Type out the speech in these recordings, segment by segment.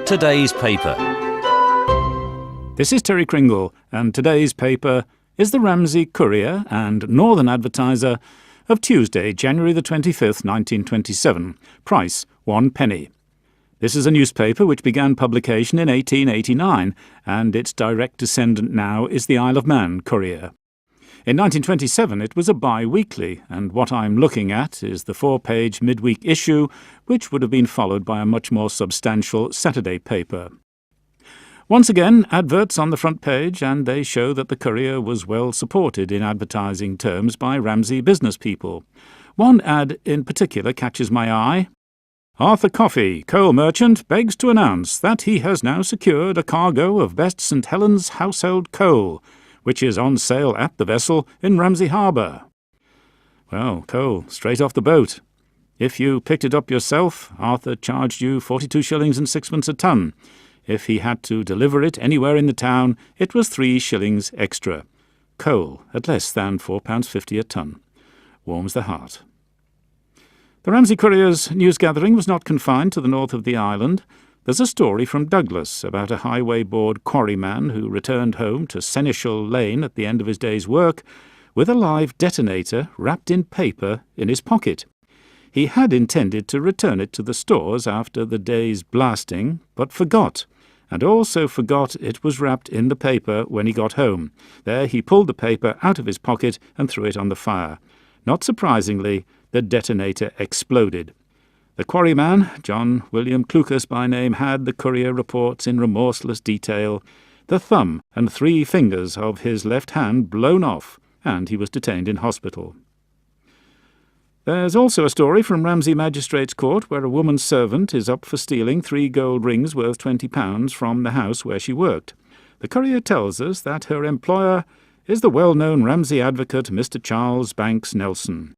Today's paper. This is Terry Cringle, and today's paper is the Ramsey Courier and Northern Advertiser of Tuesday, January the 25th, 1927. Price, 1 penny. This is a newspaper which began publication in 1889, and its direct descendant now is the Isle of Man Courier. In 1927 it was a bi-weekly, and what I'm looking at is the 4-page midweek issue, which would have been followed by a much more substantial Saturday paper. Once again, adverts on the front page, and they show that the Courier was well supported in advertising terms by Ramsey business people. One ad in particular catches my eye. Arthur Coffey, coal merchant, begs to announce that he has now secured a cargo of best St Helens household coal, which is on sale at the vessel in Ramsey Harbour. Well, coal, straight off the boat. If you picked it up yourself, Arthur charged you 42 shillings and sixpence a ton. If he had to deliver it anywhere in the town, it was 3 shillings extra. Coal at less than £4.50 a ton. Warms the heart. The Ramsey Courier's news gathering was not confined to the north of the island. There's a story from Douglas about a Highway Board quarryman who returned home to Seneschal Lane at the end of his day's work with a live detonator wrapped in paper in his pocket. He had intended to return it to the stores after the day's blasting, but forgot, and also forgot it was wrapped in the paper when he got home. There he pulled the paper out of his pocket and threw it on the fire. Not surprisingly, the detonator exploded. The quarryman, John William Clucas by name, had, the Courier reports in remorseless detail, the thumb and 3 fingers of his left hand blown off, and he was detained in hospital. There's also a story from Ramsey Magistrates Court where a woman servant is up for stealing 3 gold rings worth £20 from the house where she worked. The Courier tells us that her employer is the well-known Ramsey advocate Mr. Charles Banks Nelson.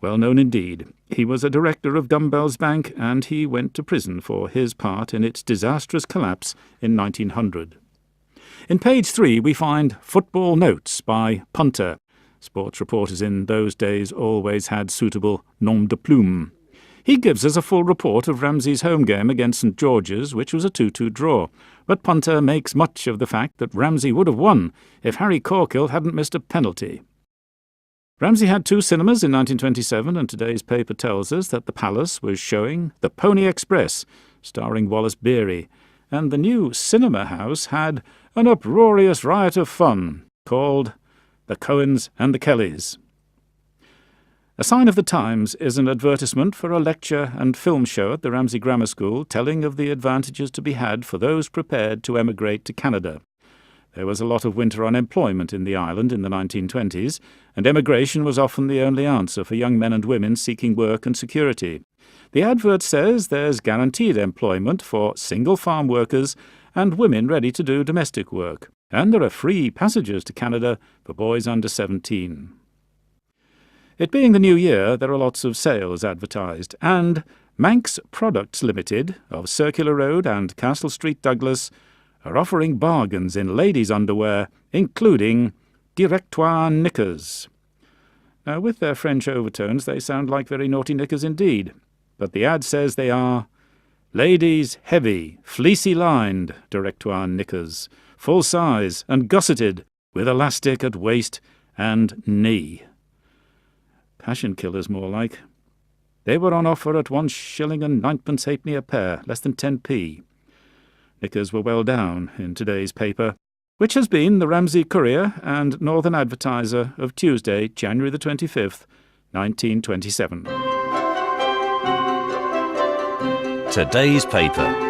Well known indeed. He was a director of Dumbbells Bank, and he went to prison for his part in its disastrous collapse in 1900. In page 3 we find Football Notes by Punter. Sports reporters in those days always had suitable nom de plume. He gives us a full report of Ramsey's home game against St George's, which was a 2-2 draw, but Punter makes much of the fact that Ramsey would have won if Harry Corkill hadn't missed a penalty. Ramsey had 2 cinemas in 1927, and today's paper tells us that the Palace was showing The Pony Express, starring Wallace Beery, and the new cinema house had an uproarious riot of fun called The Cohens and the Kellys. A sign of the times is an advertisement for a lecture and film show at the Ramsey Grammar School telling of the advantages to be had for those prepared to emigrate to Canada. There was a lot of winter unemployment in the island in the 1920s, and emigration was often the only answer for young men and women seeking work and security. The advert says there's guaranteed employment for single farm workers and women ready to do domestic work, and there are free passages to Canada for boys under 17. It being the new year, there are lots of sales advertised, and Manx Products Limited of Circular Road and Castle Street, Douglas, are offering bargains in ladies' underwear, including directoire knickers. Now, with their French overtones, they sound like very naughty knickers indeed, but the ad says they are ladies' heavy, fleecy-lined directoire knickers, full size and gusseted, with elastic at waist and knee. Passion killers, more like. They were on offer at 1 shilling and 9pence halfpenny a pair, less than 10p. Knickers were well down in today's paper, which has been the Ramsey Courier and Northern Advertiser of Tuesday, January the 25th, 1927. Today's paper.